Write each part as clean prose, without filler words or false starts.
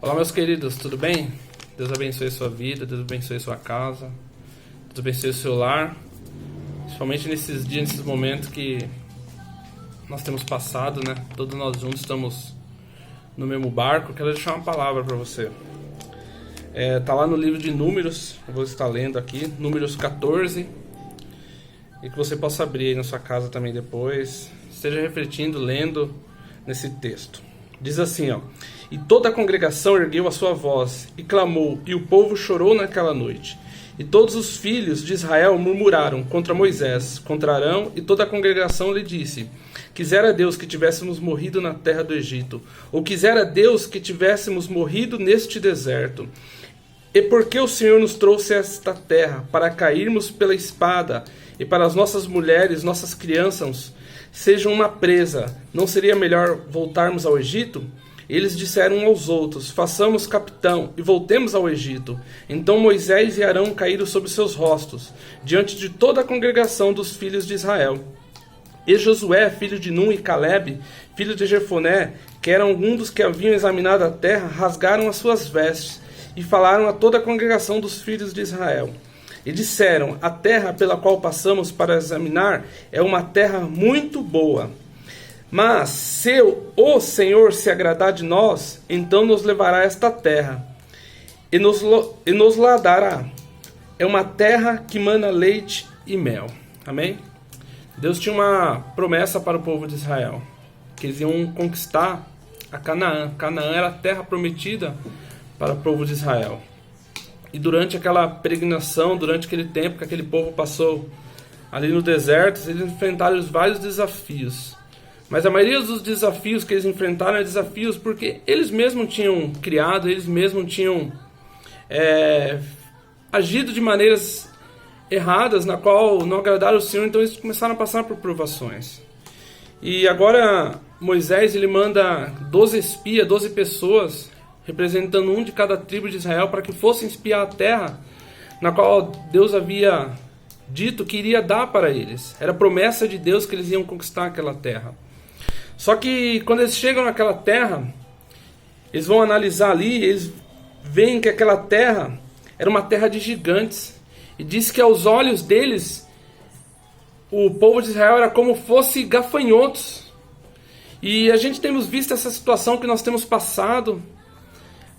Olá, meus queridos, tudo bem? Deus abençoe a sua vida, Deus abençoe a sua casa, Deus abençoe o seu lar, principalmente nesses dias, nesses momentos que nós temos passado, né? Todos nós juntos estamos no mesmo barco. Quero deixar uma palavra para você. Tá lá no livro de Números, eu vou estar lendo aqui, Números 14, e que você possa abrir aí na sua casa também depois, esteja refletindo, lendo nesse texto. Diz assim, ó: E toda a congregação ergueu a sua voz e clamou, e o povo chorou naquela noite. E todos os filhos de Israel murmuraram contra Moisés, contra Arão, e toda a congregação lhe disse: Quisera Deus que tivéssemos morrido na terra do Egito, ou quisera Deus que tivéssemos morrido neste deserto. E porque o Senhor nos trouxe a esta terra, para cairmos pela espada, e para as nossas mulheres, nossas crianças, sejam uma presa, não seria melhor voltarmos ao Egito? Eles disseram uns aos outros: Façamos capitão e voltemos ao Egito. Então Moisés e Arão caíram sobre seus rostos, diante de toda a congregação dos filhos de Israel. E Josué, filho de Nun, e Caleb, filho de Jefoné, que eram alguns dos que haviam examinado a terra, rasgaram as suas vestes, e falaram a toda a congregação dos filhos de Israel. E disseram: A terra pela qual passamos para examinar é uma terra muito boa. Mas se o Senhor se agradar de nós, então nos levará a esta terra, e nos la dará. É uma terra que mana leite e mel. Amém? Deus tinha uma promessa para o povo de Israel, que eles iam conquistar a Canaã. Canaã era a terra prometida para o povo de Israel. E durante aquela peregrinação, durante aquele tempo que aquele povo passou ali no deserto, eles enfrentaram vários desafios. Mas a maioria dos desafios que eles enfrentaram eram desafios porque eles mesmos tinham criado, eles mesmos tinham agido de maneiras erradas, na qual não agradaram o Senhor, então eles começaram a passar por provações. E agora Moisés ele manda 12 espias, 12 pessoas, representando um de cada tribo de Israel, para que fossem espiar a terra na qual Deus havia dito que iria dar para eles. Era promessa de Deus que eles iam conquistar aquela terra. Só que quando eles chegam naquela terra, eles vão analisar ali, eles veem que aquela terra era uma terra de gigantes. E diz que aos olhos deles, o povo de Israel era como fosse gafanhotos. E a gente temos visto essa situação que nós temos passado.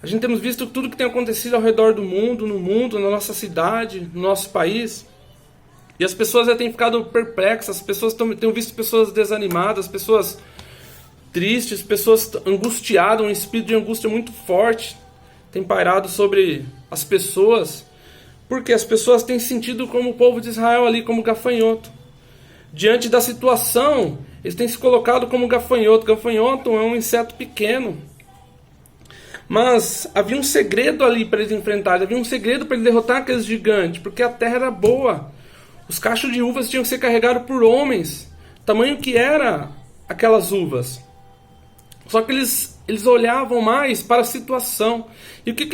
A gente temos visto tudo que tem acontecido ao redor do mundo, no mundo, na nossa cidade, no nosso país. E as pessoas já têm ficado perplexas, as pessoas têm visto pessoas desanimadas, pessoas tristes, pessoas angustiadas, um espírito de angústia muito forte tem pairado sobre as pessoas, porque as pessoas têm sentido como o povo de Israel ali, como gafanhoto. Diante da situação, eles têm se colocado como gafanhoto. Gafanhoto é um inseto pequeno. Mas havia um segredo ali para eles enfrentarem, havia um segredo para eles derrotar aqueles gigantes, porque a terra era boa. Os cachos de uvas tinham que ser carregados por homens, tamanho que era aquelas uvas. Só que eles olhavam mais para a situação. E o que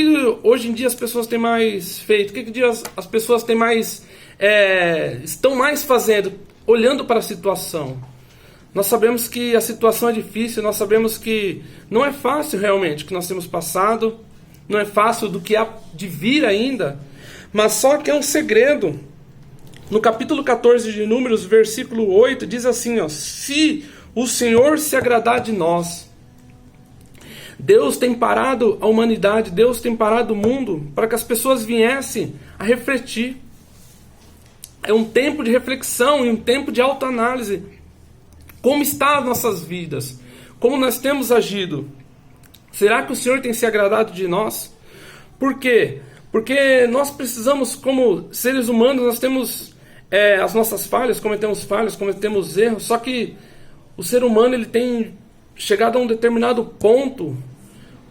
hoje em dia as pessoas têm mais feito? O que as pessoas têm mais estão mais fazendo? Olhando para a situação. Nós sabemos que a situação é difícil, nós sabemos que não é fácil realmente o que nós temos passado, não é fácil do que há de vir ainda, mas só que é um segredo. No capítulo 14 de Números, versículo 8, diz assim, ó: Se o Senhor se agradar de nós. Deus tem parado a humanidade, Deus tem parado o mundo para que as pessoas viessem a refletir. É um tempo de reflexão e um tempo de autoanálise. Como estão as nossas vidas? Como nós temos agido? Será que o Senhor tem se agradado de nós? Por quê? Porque nós precisamos, como seres humanos, nós temos as nossas falhas, cometemos erros, só que o ser humano ele tem chegado a um determinado ponto,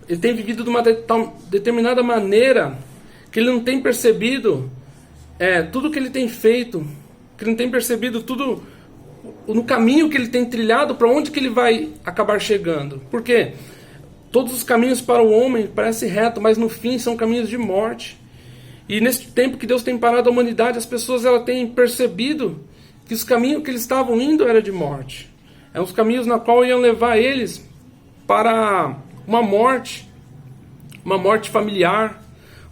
ele tem vivido de uma determinada maneira, que ele não tem percebido tudo que ele tem feito, que ele não tem percebido tudo no caminho que ele tem trilhado, para onde que ele vai acabar chegando. Por quê? Todos os caminhos para o homem parecem retos, mas no fim são caminhos de morte. E nesse tempo que Deus tem parado a humanidade, as pessoas têm percebido que os caminhos que eles estavam indo era de morte. É uns caminhos na qual iam levar eles para uma morte. uma morte familiar,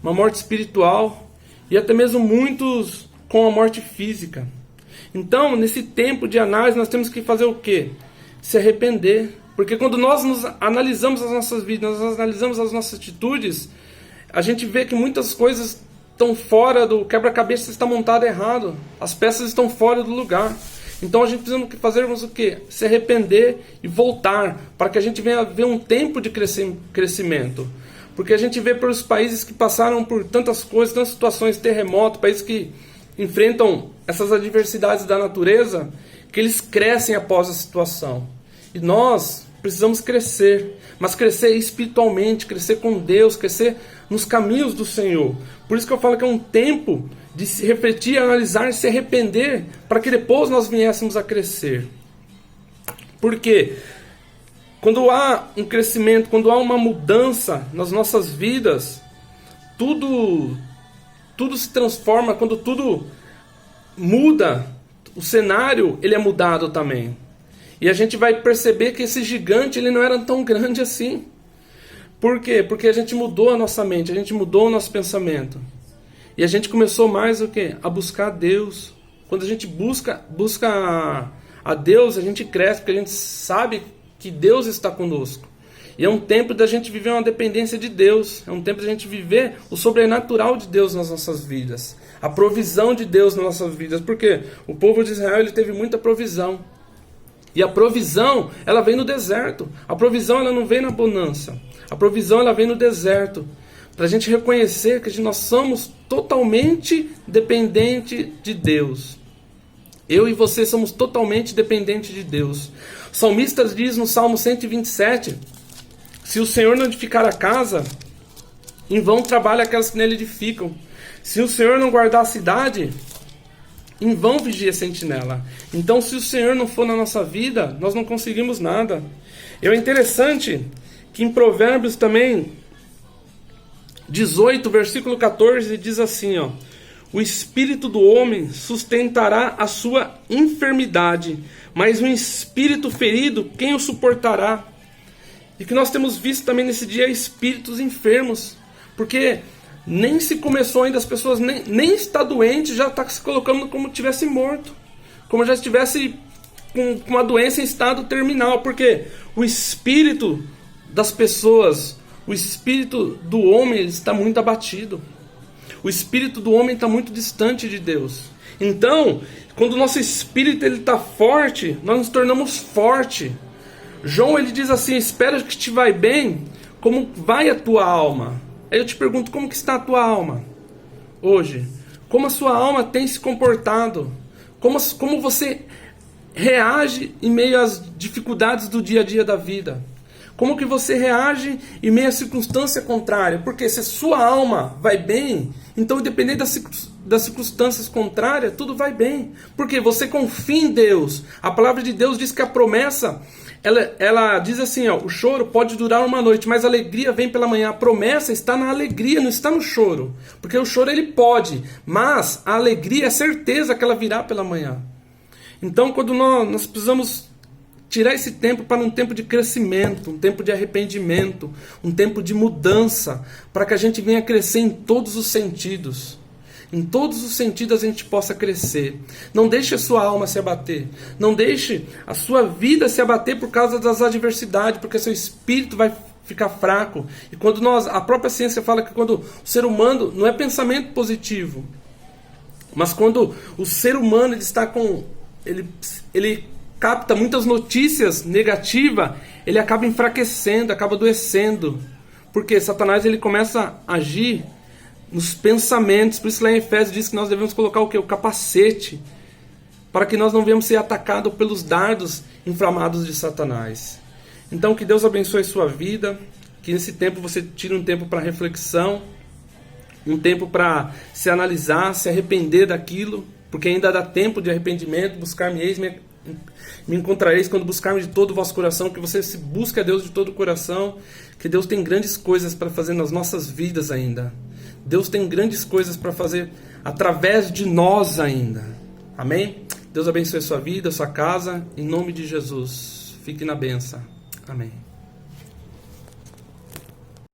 uma morte espiritual e até mesmo muitos com a morte física. Então, nesse tempo de análise, nós temos que fazer o quê? Se arrepender. Porque quando nós nos analisamos as nossas vidas, nós analisamos as nossas atitudes, a gente vê que muitas coisas estão fora do quebra-cabeça, está montado errado. As peças estão fora do lugar. Então a gente precisa fazermos o quê? Se arrepender e voltar, para que a gente venha ver um tempo de crescimento. Porque a gente vê pelos países que passaram por tantas coisas, tantas situações, terremoto, países que enfrentam essas adversidades da natureza, que eles crescem após a situação. E nós precisamos crescer, mas crescer espiritualmente, crescer com Deus, crescer nos caminhos do Senhor. Por isso que eu falo que é um tempo de se refletir, analisar e se arrepender, para que depois nós viéssemos a crescer. Porque quando há um crescimento, quando há uma mudança nas nossas vidas, tudo se transforma. Quando tudo muda, o cenário ele é mudado também. E a gente vai perceber que esse gigante ele não era tão grande assim. Por quê? Porque a gente mudou a nossa mente, a gente mudou o nosso pensamento. E a gente começou mais o quê? A buscar a Deus. Quando a gente busca a Deus, a gente cresce, porque a gente sabe que Deus está conosco. E é um tempo da gente viver uma dependência de Deus. É um tempo da gente viver o sobrenatural de Deus nas nossas vidas. A provisão de Deus nas nossas vidas. Porque o povo de Israel ele teve muita provisão. E a provisão, ela vem no deserto. A provisão, ela não vem na bonança. A provisão, ela vem no deserto. Para a gente reconhecer que nós somos totalmente dependentes de Deus. Eu e você somos totalmente dependentes de Deus. O salmista diz no Salmo 127, se o Senhor não edificar a casa, em vão trabalham aquelas que nele edificam. Se o Senhor não guardar a cidade, em vão vigia a sentinela. Então, se o Senhor não for na nossa vida, nós não conseguimos nada. E é interessante que em Provérbios também, 18, versículo 14, diz assim, ó: o espírito do homem sustentará a sua enfermidade, mas um espírito ferido, quem o suportará? E que nós temos visto também nesse dia espíritos enfermos, porque nem se começou ainda, as pessoas nem está doente, já está se colocando como tivesse morto, como já estivesse com uma doença em estado terminal, porque o espírito das pessoas, o espírito do homem ele está muito abatido, o espírito do homem está muito distante de Deus. Então, quando o nosso espírito está forte, nós nos tornamos forte. João ele diz assim, espera que te vai bem, como vai a tua alma? Aí eu te pergunto, como que está a tua alma hoje? Como a sua alma tem se comportado? Como você reage em meio às dificuldades do dia a dia da vida? Como que você reage em meio à circunstância contrária? Porque se a sua alma vai bem, então independente das circunstâncias contrárias, tudo vai bem. Porque você confia em Deus. A palavra de Deus diz que a promessa, ela diz assim, ó, o choro pode durar uma noite, mas a alegria vem pela manhã. A promessa está na alegria, não está no choro. Porque o choro ele pode, mas a alegria é certeza que ela virá pela manhã. Então quando nós precisamos tirar esse tempo para um tempo de crescimento, um tempo de arrependimento, um tempo de mudança, para que a gente venha crescer em todos os sentidos. Em todos os sentidos a gente possa crescer. Não deixe a sua alma se abater. Não deixe a sua vida se abater por causa das adversidades, porque seu espírito vai ficar fraco. E quando a própria ciência fala que quando o ser humano não é pensamento positivo, mas quando o ser humano ele está com ele capta muitas notícias negativas, ele acaba enfraquecendo, acaba adoecendo. Porque Satanás ele começa a agir nos pensamentos. Por isso lá em Efésios diz que nós devemos colocar o quê? O capacete, para que nós não venhamos ser atacados pelos dardos inflamados de Satanás. Então que Deus abençoe a sua vida, que nesse tempo você tire um tempo para reflexão, um tempo para se analisar, se arrepender daquilo, porque ainda dá tempo de arrependimento. Buscar-me-eis, me encontrareis quando buscarmos de todo o vosso coração. Que você se busque a Deus de todo o coração, que Deus tem grandes coisas para fazer nas nossas vidas ainda. Deus tem grandes coisas para fazer através de nós ainda. Amém? Deus abençoe a sua vida, a sua casa, em nome de Jesus. Fique na bênção. Amém.